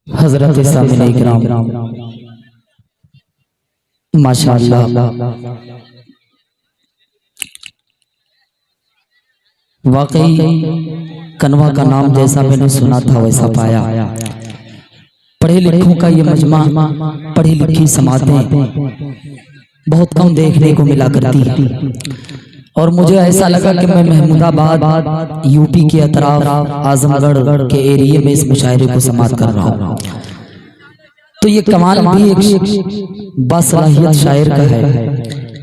हजरत सामने इकराम माशाअल्लाह वाकई कनवा का नाम जैसा मैंने सुना था वैसा पाया। पढ़े लिखों का ये मजमा, पढ़ी लिखी समातें बहुत कम देखने को मिला करती है और मुझे ऐसा लगा कि मैं महमूदाबाद यूपी के अतराफ आजमगढ़ के एरिया में इस मुशायरे को समात कर रहा हूँ। तो ये कमाल भी एक बासलाहियत शायर का है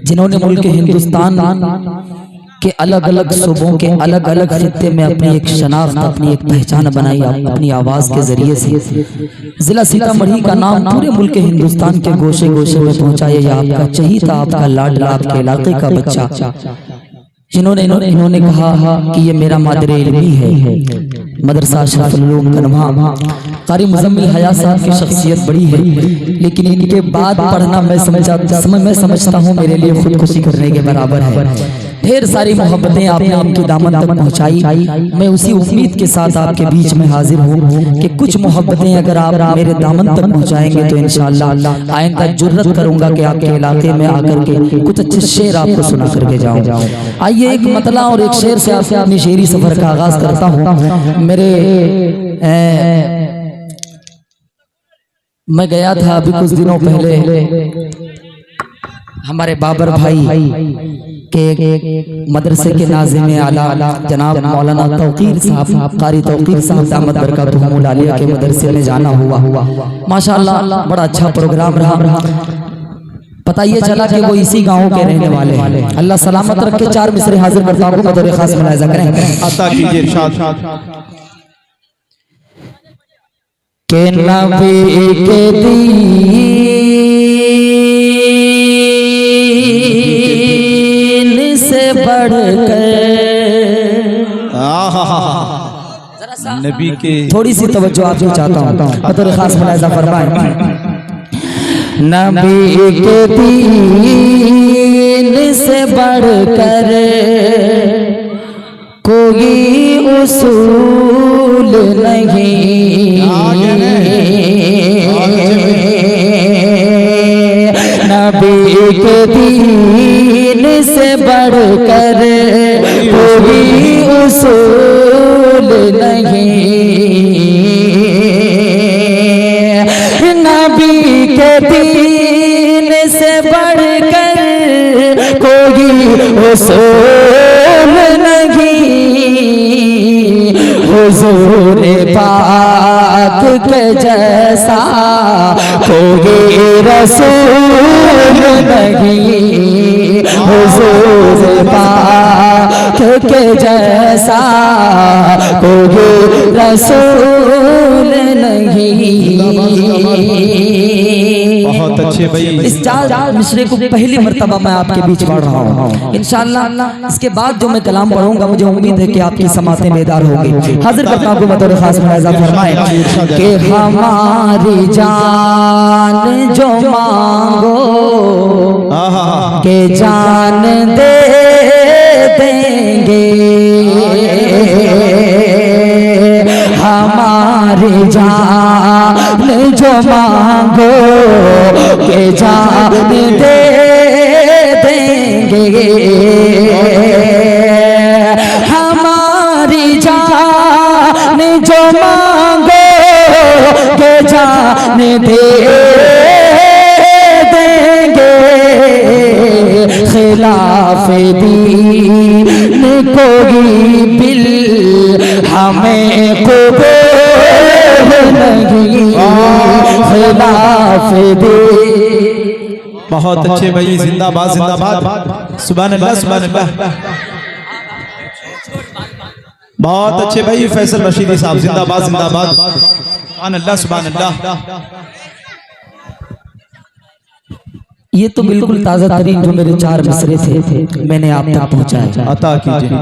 जिन्होंने मुल्क हिंदुस्तान के अलग अलग सूबों के अलग अलग खित्ते में अपनी एक शनाख्त, अपनी एक पहचान बनाई अपनी आवाज के जरिए से। जिला सीतामढ़ी का नाम पूरे मुल्क हिंदुस्तान के गोशे गोशे में पहुंचाया। ये आपका चहीता, आपका लाडला, आपके इलाके का बच्चा जिन्होंने इन्होंने कहा कि ये मेरा मादरे इल्मी है। मदरसा अशरफुल उलूम कनवा कारी मुज़म्मिल हया साहब की शख्सियत बड़ी है, लेकिन इनके बाद पढ़ना मैं समझता हूँ मेरे लिए खुदकुशी करने के बराबर है। ढेर सारी मोहब्बतें आपने इनकी दामन तक पहुँचाई। मैं उसी उम्मीद के साथ आपके बीच में हाजिर हूँ कि कुछ मोहब्बतें अगर आप मेरे दामन तक पहुँचाएंगे तो इंशाअल्लाह आइंदा जुर्रत करूँगा कि आपके इलाके में आकर के कुछ अच्छे शेर आपको सुना करके जाऊँ। आइए एक मतला और एक शेर से आपसे अपनी शेरी सफर का आगाज करता हूँ। मैं गया था अभी कुछ दिनों पहले हमारे बाबर भाई के मदरसे के नाज़िम आला जनाब मौलाना तौकीर साहब, कारी तौकीर साहब दामद बरकातुहुल आलिया के मदरसे में जाना हुआ। माशाअल्लाह बड़ा अच्छा प्रोग्राम रहा। पता ये चला कि वो इसी गांव के रहने वाले हैं। अल्लाह सलामत रख के चार मिसरे हाजिर करता हूं, बतौर खास मुलाहिजा करें। अता कीजिए इरशाद के नबी के दीन से बढ़कर नबी के थोड़ी सी तवज्जो आपसे चाहता हूँ, बतौर खास मुलाहिजा फरमाएं। नबी के दीन से बढ़कर कोई उसूल नहीं, नबी के दीन से बढ़कर कोई उसूल नहीं, नबी के दीन से बढ़कर कोई उसूल नहीं, हुजूर पाक के जैसा कोई रसूल नहीं, हुजूर पाक के जैसा कोई रसूल नहीं। बहुत अच्छे भाई। इस चार मिसरे को पहली मर्तबा मैं आपके बीच पढ़ रहा हूँ। इंशाअल्लाह इसके बाद जो मैं कलाम पढ़ूंगा मुझे उम्मीद है कि आपकी समातें बेदार होगी। हाजिर करता हूँ बतौर खास मुलाहिजा फरमाएं कि हमारी जान जो मांगो के जान दे देंगे, हमारी जान जो मांगो के जान दे देंगे, हमारी जान जो मांगो के जान दे देंगे, खिलाफ दीन कोई बिल हमें कबूल नहीं, खिलाफ दीन। बहुत अच्छे भाई, जिंदाबाद जिंदाबाद, सुभान अल्लाह सुभान अल्लाह। बहुत अच्छे भाई फैसल रशीदी साहब, जिंदाबाद जिंदाबाद, सुभान अल्लाह सुभान अल्लाह। ये तो बिल्कुल ताज़ा तरीन जो मेरे चार मिसरे थे मैंने आप तक पहुंचाया। अता कीजिए।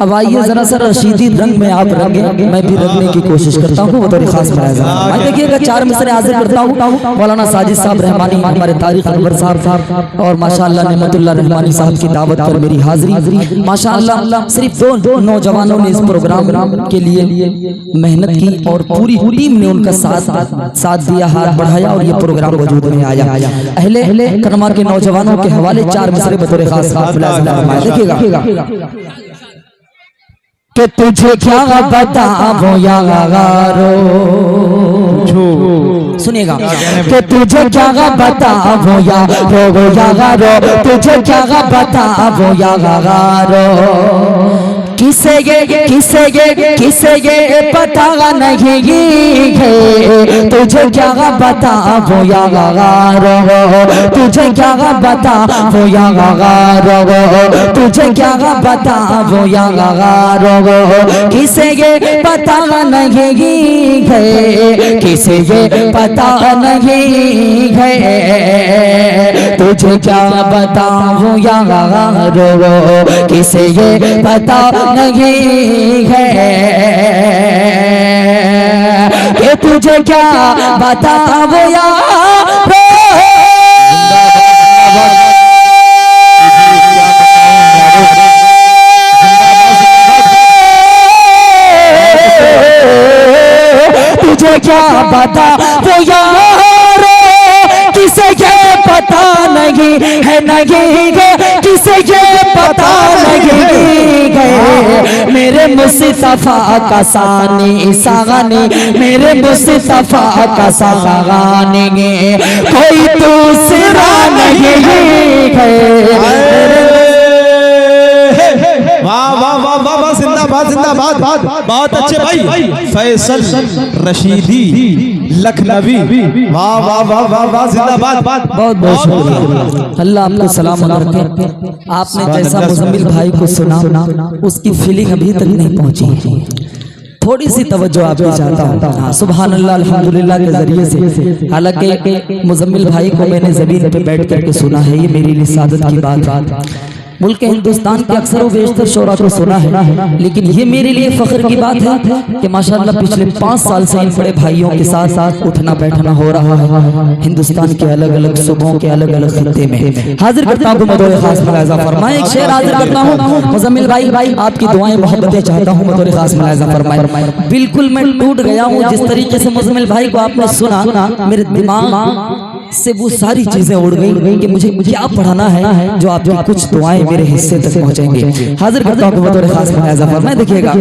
अब आइए जरा सा रशीदी रंग में आप रंगे, मैं भी रंगने की कोशिश करता हूँ बतौर खास मलाइजा। मैं देखिएगा चार मिसरे हाजिर करता हूँ। मौलाना साजिद साहब रहमानी, हमारे तारिक अकबर साहब और माशाअल्लाह नेमतुल्लाह रहमानी साहब की दावत पर मेरी हाजिरी। माशाअल्लाह सिर्फ दो नौजवानों ने इस प्रोग्राम के लिए मेहनत की और पूरी टीम ने उनका साथ दिया, हाथ बढ़ाया और ये प्रोग्राम वजूद में आया। अहले करमा के नौजवानों के हवाले चार मिसरे बतौर खास देखिएगा कि तुझे क्या बताऊं यारो, सुनिएगा कि तुझे क्या बताऊं यारो, तुझे क्या बताऊं यारो, किसे ये पता नहीं है, तुझे क्या बताऊं यारो, तुझे क्या बताऊं यारो, तुझे क्या बताऊं यारो, किसे ये पता नहीं है, किसे ये पता नहीं है, तुझे क्या बताऊं यारो, किसे ये पता नहीं है कि तुझे क्या बताऊं यारो। तुझे क्या बताऊं यारो, किसे ये पता नहीं है, नहीं है किसे ये पता नहीं है, मेरे मुस्तफा का सानी सागानी, मेरे मुस्तफा का सागानी, कोई दूसरा नहीं है। वाह वाह वाह वाह वाह, जिंदाबाद जिंदाबाद, बहुत अच्छे भाई फैसल रशीदी लखनवी, वाह वाह वाह वाह वाह, जिंदाबाद, बहुत बहुत शुक्रिया। अल्लाह आपको सलाम रखे। आपने जैसा मुजम्मिल भाई को सुना उसकी फीलिंग अभी तक नहीं पहुंची, थोड़ी सी तवज्जो आपकी चाहता हूँ। सुभान अल्लाह अल्हम्दुलिल्लाह के जरिए से, हालांकि मुजम्मिल भाई को मैंने जमीन पे बैठ करके सुना है, ये मेरी लिए सादत की बात। मुल्क हिंदुस्तान के अक्सर बेशतर शोरा को सुना है, लेकिन ये मेरे लिए फख्र की बात है कि माशाअल्लाह पिछले 5 साल से इन बड़े भाइयों के साथ उठना बैठना हो रहा है हिंदुस्तान के अलग अलग सूबों के अलग अलग खित्ते में। हाजिर करता हूँ बतौर खास मुलाहिजा फरमाएं, एक शेर हाजिर करता हूँ। मुजम्मिल भाई आपकी दुआएं मोहब्बतें चाहता हूँ बतौर खास मुलाहिजा फरमाएं। बिल्कुल मैं टूट गया हूँ जिस तरीके से मुजम्मिल भाई को आपने सुना, मेरे दिमाग से वो सारी चीजें उड़ गई कि मुझे क्या पढ़ाना है जो आपकी कुछ दुआएं मेरे हिस्से तक पहुंचेंगे। हाजिर करता हूं बतौर खास मुलाहिजा फरमाएं, देखिएगा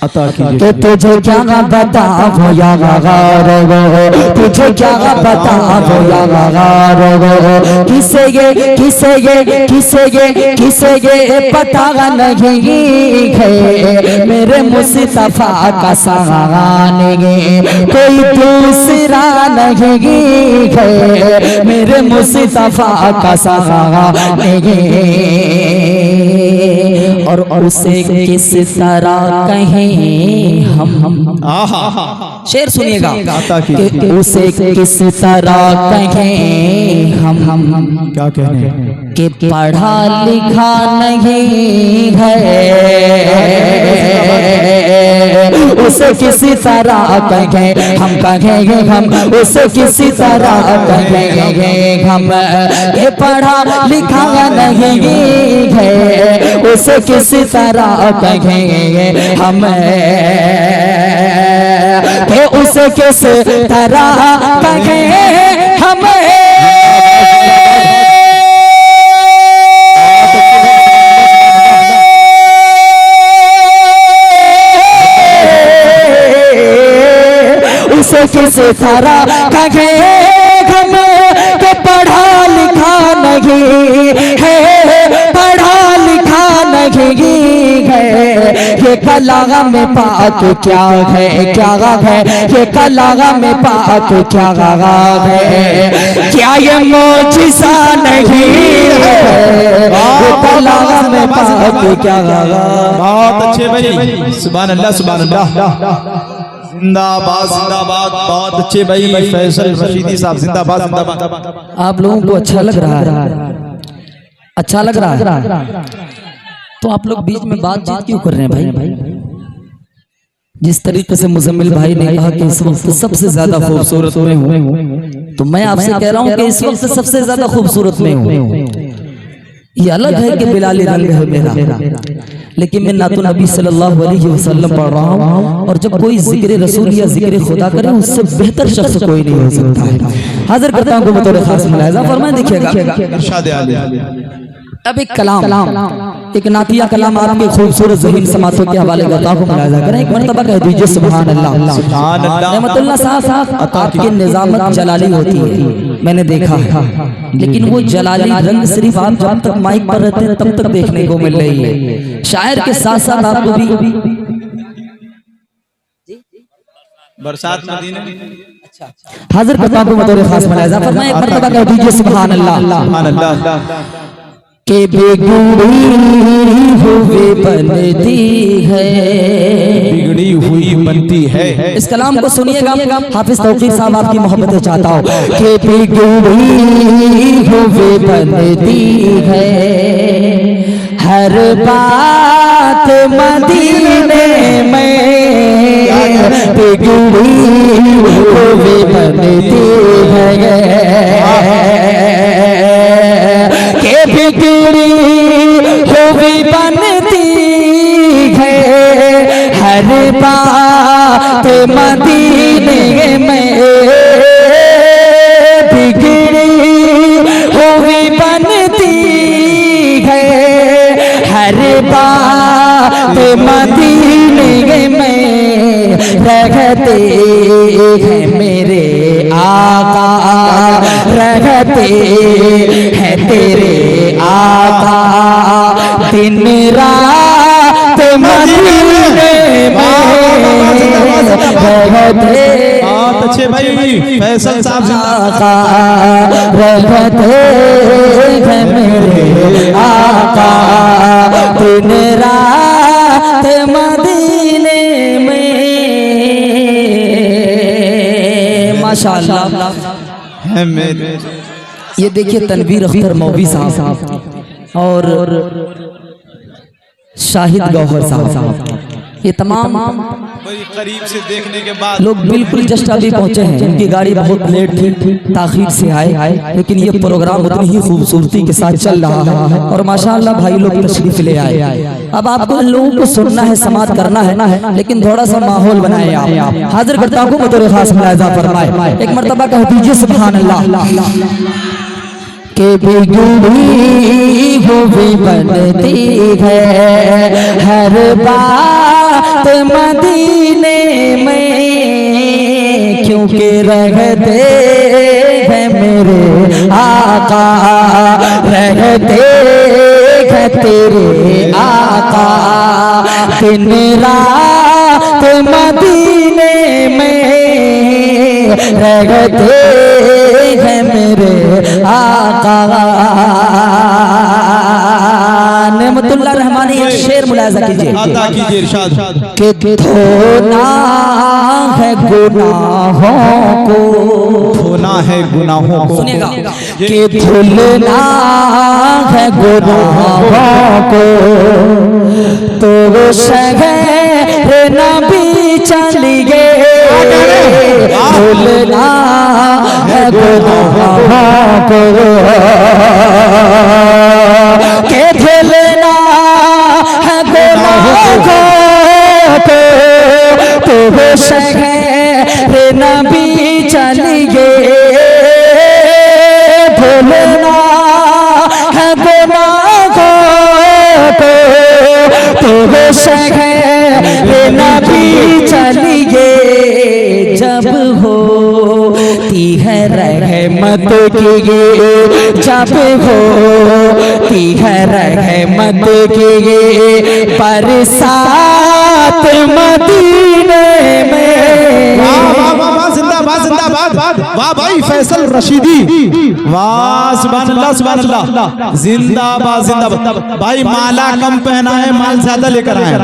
अता कीजिए। तो तुझे क्या बताऊं यारो, तुझे क्या बताऊं यारो, किसे ये पता नहीं है, मेरे मुस्तफा का सागानी, कोई दूसरा नहीं है, मेरे मुस्तफा का सागानी, और उसे किस तरह कहें हम। शेर सुनिएगा कि उसे किस तरह कहें हम, क्या कहने कि पढ़ा लिखा नहीं है, उसे किसी तरह कहें हम, कहेंगे हम, उसे किसी तरह कहेंगे हम, कि पढ़ा लिखा नहीं है, उसे किसी तरह कहेंगे हम, कि उसे किस तरह कहें हम। उसे किस तरह कहें हम, कि पढ़ा लिखा नहीं है, पढ़ा लिखा नहीं है, ये कलाम में पाक क्या है, क्या है, ये कलाम में पाक क्या है, क्या ये मौजिज़ा नहीं है, ये कलाम में पाक क्या है। बहुत अच्छे भाई, सुभान अल्लाह सुभान अल्लाह, जिंदाबाद जिंदाबाद, बहुत अच्छे भाई फैसल रशीदी साहब, जिंदाबाद जिंदाबाद। आप लोगों को अच्छा लग रहा है, अच्छा लग रहा है। तो आप लोग बीच में बातचीत क्यों कर रहे हैं भाई? जिस तरीके से मुजम्मिल भाई ने कहा कि इस वक्त सबसे ज्यादा खूबसूरत में हूँ, तो मैं आपसे कह रहा हूँ कि इस वक्त सबसे ज्यादा खूबसूरत में हूँ। ये अलग है कि बिलाली रंग है मेरा, लेकिन मैं नातो नबी सल्लल्लाहु अलैहि वसल्लम पढ़ रहा हूँ, और जब कोई जिक्र रसूल या जिक्र खुदा करे उससे बेहतर शख्स कोई नहीं हो सकता है। हाजिर करता हूँ बतौर खास मुलाहिजा फरमाएं। देखिएगा अब एक कलाम, एक नातिया कलाम आपके खूबसूरत ज़हीन समातों के हवाले करता हूँ, मुलाहिजा करें। एक मर्तबा कह दीजिए सुभान अल्लाह। सुभान अल्लाह। नेमतुल्लाह साहब आपकी निजामत जलाली होती है, मैंने देखा है, लेकिन वो जलाली रंग सिर्फ आप जब तक माइक पर रहते हैं तब तक देखने को मिल रही है। शायर के साथ साथ आपको भी बरसात मदीने में हाजिर करता हूँ बतौर खास मुलाहिजा फरमाएं। एक मर्तबा कह दीजिए सुभान अल्लाह। सुभान अल्लाह। के बिगड़ी हुई बनती है, बिगड़ी हुई बनती है। इस कलाम को सुनिएगा, हाफिज तौकीर साहब आपकी मोहब्बतें चाहता हूँ। के बिगड़ी हुई बनती है, हर बात मदीने में बिगड़ी हुई बनती है, के बिगड़ी हुई बनती है, हर बात मदीने में बिगड़ी हुई बनती है, हर बात मदीने में रहते हैं मेरे आका, रहते हैं तेरे आका, दिन रात मदीने में रहते। बहुत अच्छे भाई फैसल साहब आका, रहते हैं मेरे आका, दिन रात मदीने में। माशाअल्लाह है मेरे। ये देखिए तनवीर अख्तर मौवी साहब और शाहिद गौहर साहब, ये तमाम बड़ी करीब से देखने के बाद लोग बिल्कुल जस्ट अभी पहुंचे हैं। इनकी गाड़ी बहुत लेट थी, ताखीर से आए, लेकिन ये प्रोग्राम उतनी ही खूबसूरती के साथ चल रहा है और माशाअल्लाह भाई लोग तशरीफ ले आए। अब आपको इन लोगों को सुनना है, समात करना है, लेकिन थोड़ा सा माहौल बनाए आप। हाजिर करता हूँ बतौर खास मुलाहिजा फरमाए। एक मर्तबा कह दीजिए सुभान अल्लाह। के बिगड़ी हुई बनती है, हर बात मदीने में, क्योंकि रहते हैं मेरे आका, रहते हैं तेरे आका, दिन रात मदीने में रहते हैं मेरे आका। नेमतुल्लाह रहमानी एक शेर मुलाहिजा कीजिए। अता कीजिए इरशाद। कि धोना है गुनाहों को, धोना है गुनाहों को। सुनिएगा, कि धुलना है गुनाहों को, तो वो शहर नबी चलिए, धुलना है गुनाहों को, के धुलना है गुनाहों को, तो वो शहर नबी चलिए, धुलना है गुनाहों को, तो वो शहर नबी चलिए। जब होती है रहमत की, जब होती है रहमत की बरसात मदीने में। वाह जिंदाबाद जिंदाबाद। वाह भाई फैसल रशीदी, वाह सुभान अल्लाह सुभान अल्लाह, जिंदाबाद जिंदाबाद। भाई माला कम पहना है, माल ज्यादा लेकर आए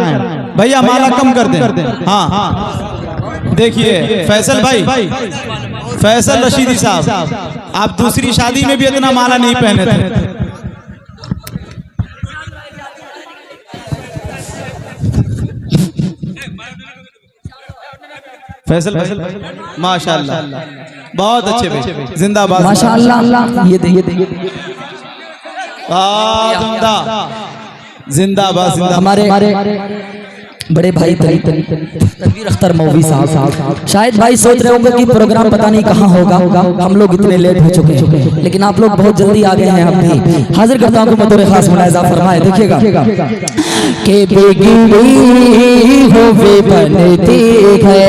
भैया, माला कम कर दें। हाँ देखिए फैसल भाई, फैसल रशीदी साहब, आप दूसरी शादी में भी इतना माला नहीं पहने थे। फैसल भाई माशाल्लाह, बहुत अच्छे भाई, जिंदाबाद माशाअल्लाह। ये देखिए जिंदाबाद जिंदाबाद। हमारे बड़े भाई तनवीर अख्तर मौलवी साहब, शायद भाई सोच रहे होंगे कि प्रोग्राम पता नहीं कहाँ होगा, हम लोग इतने लेट हो चुके हैं, लेकिन आप लोग बहुत जल्दी आ गए हैं। हम भी हाजिर करता हूँ बतौर खास मुलाहिजा फरमाए। देखिएगा के बिगड़ी हुई बनती है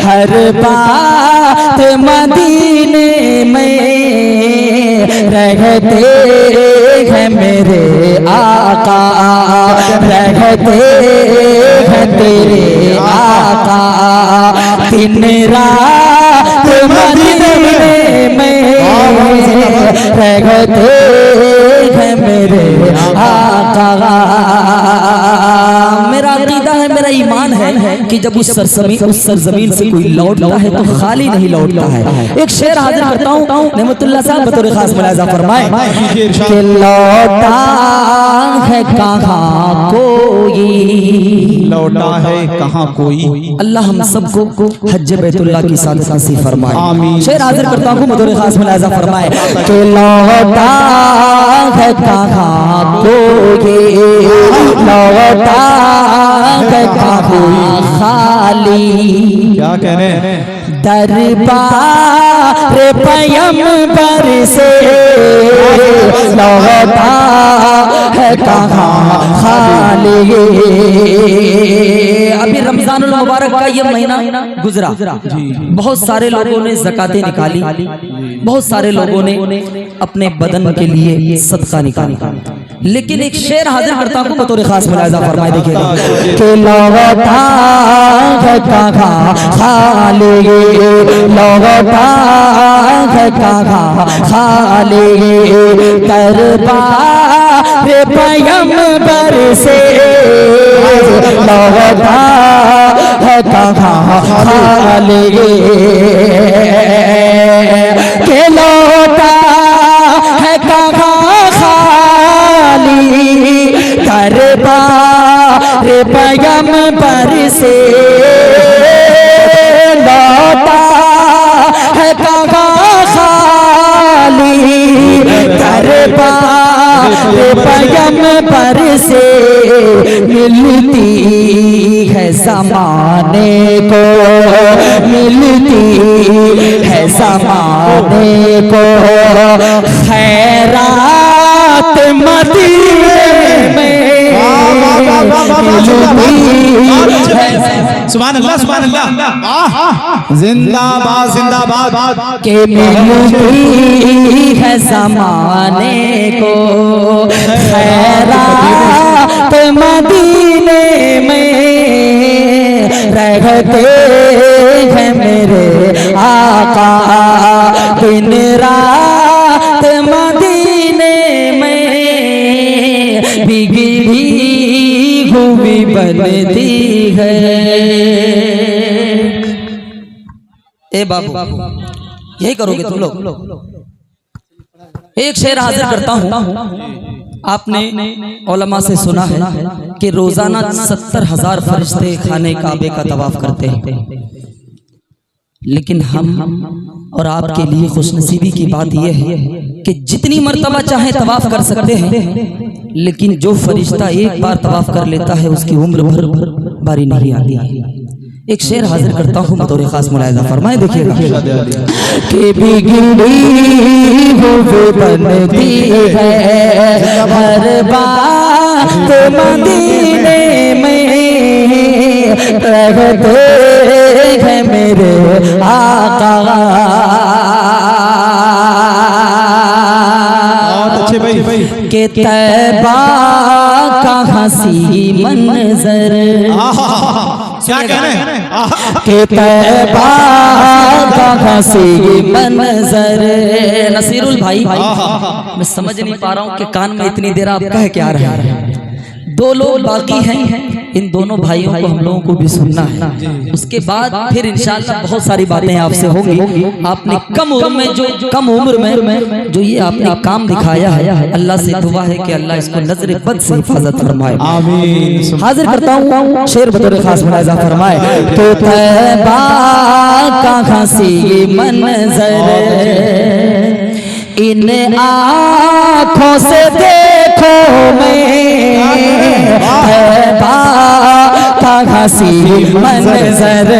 हर बात मदीने में रहते हैं मेरे आका, रहते हैं तेरे आका, दिन रात मदीने में रहते हैं मेरे आका। मेरा अकीदा है, मेरा ईमान है कि जब उस सरजमीन से कोई लौटता है तो खाली नहीं लौटता है। एक शेर हाजिर करता हूँ, नेमतुल्लाह साहब बतौर खास मुलाहिजा फरमाए कि लौटा है कहाँ कोई, लौटा है कहाँ कोई, अल्लाह हम सबको हज बैतुल्लाह की सादत नसीब फरमाए। आमीन। शेर हाजिर करता हूँ बतौर खास मुलाहिजा फरमाए कि लौटा है कहाँ कोई, लौटा है कहाँ खाली, क्या कह रहे हैं, दरबार पैगंबर से लौटा है कहाँ खाली। अभी रमजानुल मुबारक का ये महीना गुजरा, बहुत सारे लोगों ने ज़कातें निकाली, बहुत सारे लोगों ने अपने बदन के लिए सदका निकाला, लेकिन एक शेर हाजिर करता हूँ बतौर खास मुलाहिजा फरमाए। देखिएगा कि लौटा है कहाँ खाली, लौटा है कहाँ खाली, दरबार पैगंबर से लौटा है कहाँ खाली, के लौटा है कहाँ खाली, दरबार पैगंबर से लौटा है कहाँ खाली, दरबार पैगंबर से मिलती है ज़माने को, मिलती है ज़माने को खैरात मदीने में सुभान अल्लाह सुभान अल्लाह, जिंदाबाद जिंदाबाद। के मिलती है ज़माने को खैरात मदीने में रहते हैं मेरे आका, दिन रात मदीने में बिगड़ी हुई बनती है। ए बाबू यही करोगे तुम लोग? एक शेर हाजिर करता हूँ, आपने उलमा से सुना है कि रोजाना 70,000 फरिश्ते खाने काबे का तवाफ करते हैं, लेकिन हम और आपके लिए खुशनसीबी की बात यह है कि जितनी मर्तबा चाहे तवाफ कर सकते हैं, लेकिन जो फरिश्ता एक बार तवाफ कर लेता है उसकी उम्र भर बारी नहीं आती। एक शेर हाजिर करता हूँ बतौर खास मुलाहिजा फरमाए। देखिएगा कि बिगड़ी हुई बनती है हर बात मदीने में रहते हैं मेरे आका। अच्छे भाई के तैबा का हंसी मंजर, क्या कह रहे हैं, के तैबा का हंसी मंजर। नसीरुल भाई मैं समझ नहीं पा रहा हूँ कि कान में इतनी देर आप कह क्या रहे हैं। दो लोग बाकी हैं, इन दोनों भाइयों को हम लोगों को भी सुनना है। उसके बाद फिर इंशाअल्लाह बहुत सारी बातें आपसे होंगी। आपने कम उम्र में जो ये आपने काम दिखाया है, अल्लाह से दुआ है कि अल्लाह इसको नजर बद से हिफाजत फरमाए। आमीन। हाजिर करता हूँ शेर बतौर खास मुलाहिजा फरमाए। तो तैबा का हंसी मंजर इन आँखों से देखो मैं, तैबा का हंसी मंजर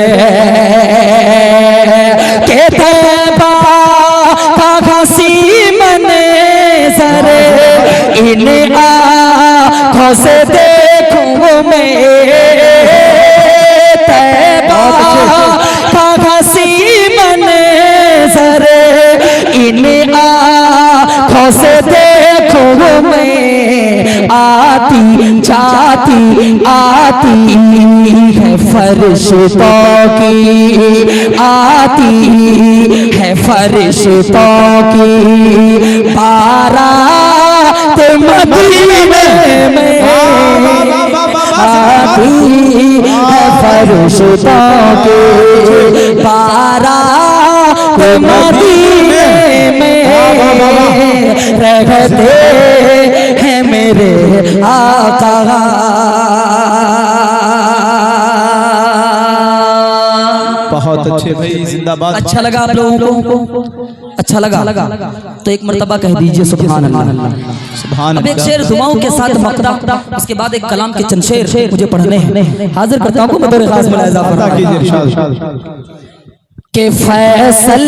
के तैबा का हंसी मंजर इन आँखों से देखूं मैं, तैबा का हंसी मंजर इन आँखों से देखूं मैं, आती जाती आती है फरिश्तों की, आती है फरिश्तों की बारात मदीने में, आती है फरिश्तों की बारात मदीने में, रहते हैं मेरे आका। बहुत अच्छे भाई, जिंदाबाद। अच्छा लगा आप लोगों को? अच्छा लगा तो एक मर्तबा कह दीजिए सुभान अल्लाह। सुभान अब एक शेर दुआओं के साथ मकता, उसके बाद एक कलाम के चंद शेर मुझे पढ़ने हैं। हाजिर करता हूँ बतौर खास मुलाहिजा के फैसल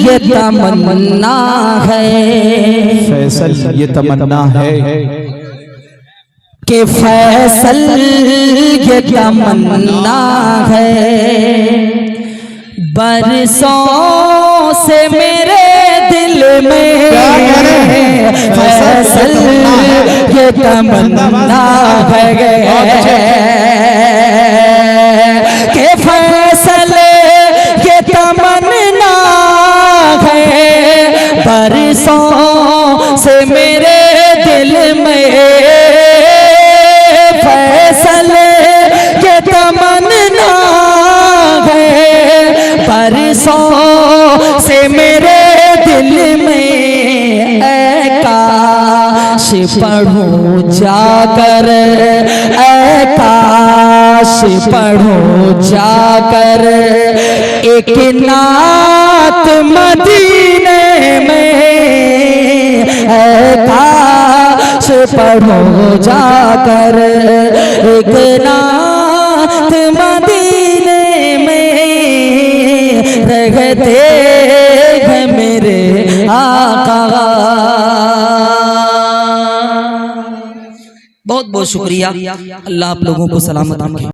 ये तमन्ना है, फैसल ये तमन्ना है के फैसल ये तमन्ना है, बरसों से मेरे दिल में फैसल ये तमन्ना है के फैसल ये तमन्ना है, बरसों से मेरे दिल में फैसल ये तमन्ना है, बरसों से मेरे दिल में ऐ काश पढ़ूं जाकर, ऐ काश पढ़ूं जाकर एक नात मदीने में, ऐ काश पढ़ूं जाकर एक नात मदीने में, रहते हैं मेरे आका। बहुत बहुत शुक्रिया। अल्लाह आप लोगों को सलामत रखे।